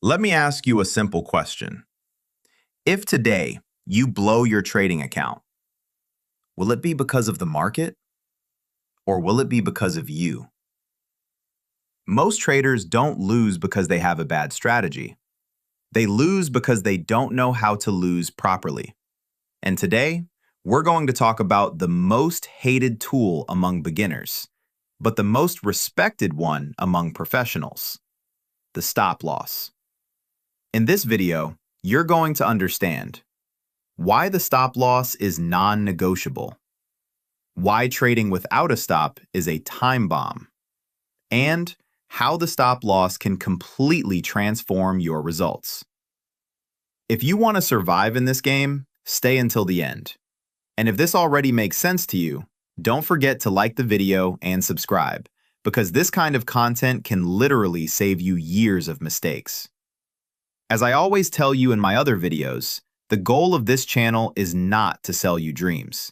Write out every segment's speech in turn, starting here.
Let me ask you a simple question. If today you blow your trading account, will it be because of the market or will it be because of you? Most traders don't lose because they have a bad strategy. They lose because they don't know how to lose properly. And today, we're going to talk about the most hated tool among beginners, but the most respected one among professionals, the stop loss. In this video, you're going to understand why the stop loss is non-negotiable, why trading without a stop is a time bomb, and how the stop loss can completely transform your results. If you want to survive in this game, stay until the end. And if this already makes sense to you, don't forget to like the video and subscribe, because this kind of content can literally save you years of mistakes. As I always tell you in my other videos, the goal of this channel is not to sell you dreams.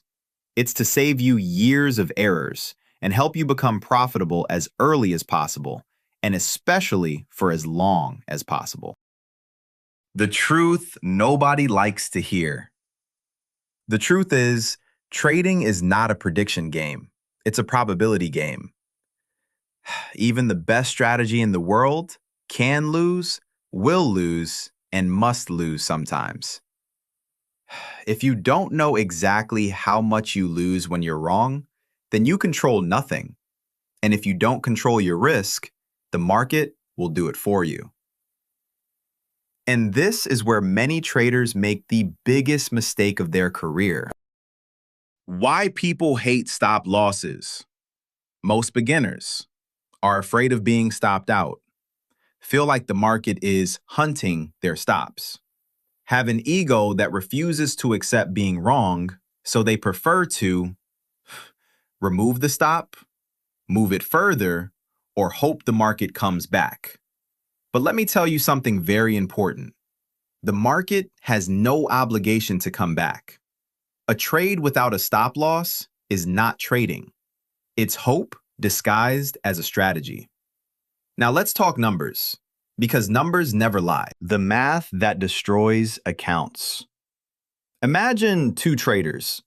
It's to save you years of errors and help you become profitable as early as possible, and especially for as long as possible. The truth nobody likes to hear. The truth is, trading is not a prediction game. It's a probability game. Even the best strategy in the world can lose, will lose, and must lose sometimes. If you don't know exactly how much you lose when you're wrong, then you control nothing. And if you don't control your risk, the market will do it for you. And this is where many traders make the biggest mistake of their career. Why people hate stop losses. Most beginners are afraid of being stopped out, feel like the market is hunting their stops, have an ego that refuses to accept being wrong, so they prefer to remove the stop, move it further, or hope the market comes back. But let me tell you something very important. The market has no obligation to come back. A trade without a stop loss is not trading. It's hope disguised as a strategy. Now let's talk numbers, because numbers never lie. The math that destroys accounts. Imagine two traders.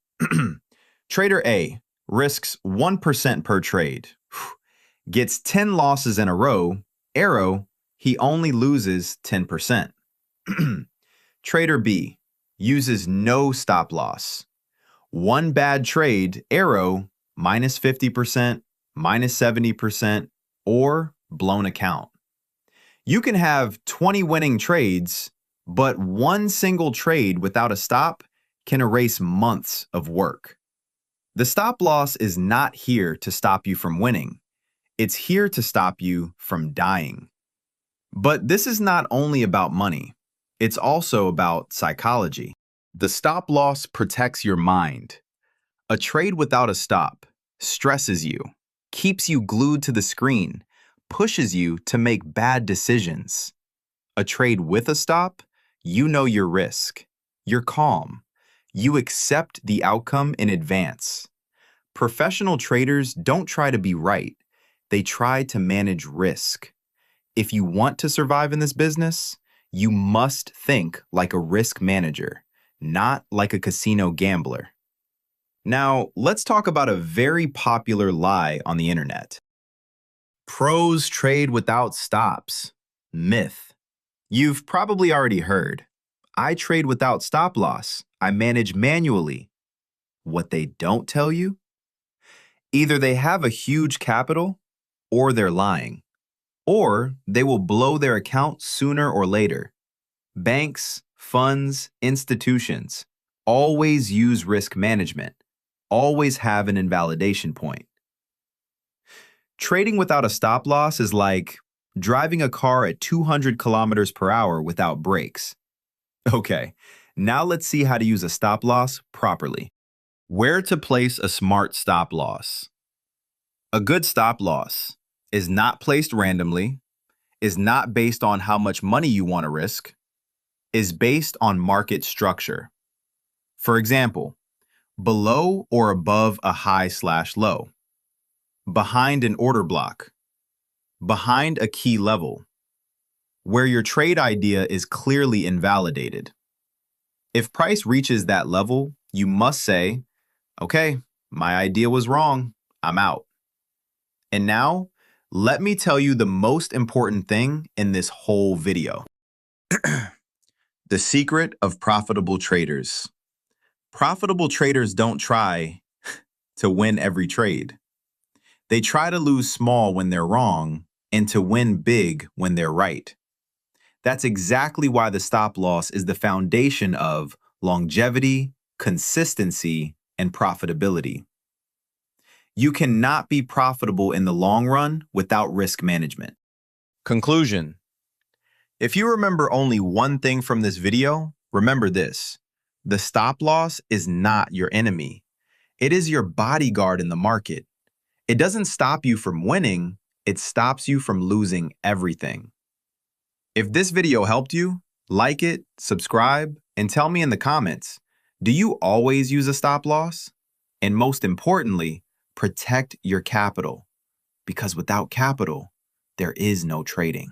Trader A risks 1% per trade, gets 10 losses in a row, error, he only loses 10%. Trader B uses no stop loss. One bad trade, error, minus 50%, minus 70%, or blown account. You can have 20 winning trades, but one single trade without a stop can erase months of work. The stop loss is not here to stop you from winning. It's here to stop you from dying. But this is not only about money. It's also about psychology. The stop loss protects your mind. A trade without a stop stresses you, keeps you glued to the screen, pushes you to make bad decisions. A trade with a stop, you know your risk. You're calm. You accept the outcome in advance. Professional traders don't try to be right. They try to manage risk. If you want to survive in this business, you must think like a risk manager, not like a casino gambler. Now, let's talk about a very popular lie on the internet. Pros trade without stops. Myth. You've probably already heard. I trade without stop loss. I manage manually. What they don't tell you? Either they have a huge capital, or they're lying. Or they will blow their account sooner or later. Banks, funds, institutions always use risk management, always have an invalidation point. Trading without a stop loss is like driving a car at 200 kilometers per hour without brakes. Okay, now let's see how to use a stop loss properly. Where to place a smart stop loss. A good stop loss is not placed randomly, is not based on how much money you want to risk, is based on market structure. For example, below or above a high/low, behind an order block, behind a key level, where your trade idea is clearly invalidated. If price reaches that level, you must say, okay, my idea was wrong, I'm out. And now, let me tell you the most important thing in this whole video. The secret of profitable traders. Profitable traders don't try to win every trade. They try to lose small when they're wrong and to win big when they're right. That's exactly why the stop loss is the foundation of longevity, consistency, and profitability. You cannot be profitable in the long run without risk management. Conclusion. If you remember only one thing from this video, remember this. The stop loss is not your enemy. It is your bodyguard in the market. It doesn't stop you from winning, it stops you from losing everything. If this video helped you, like it, subscribe, and tell me in the comments, do you always use a stop loss? And most importantly, protect your capital, because without capital, there is no trading.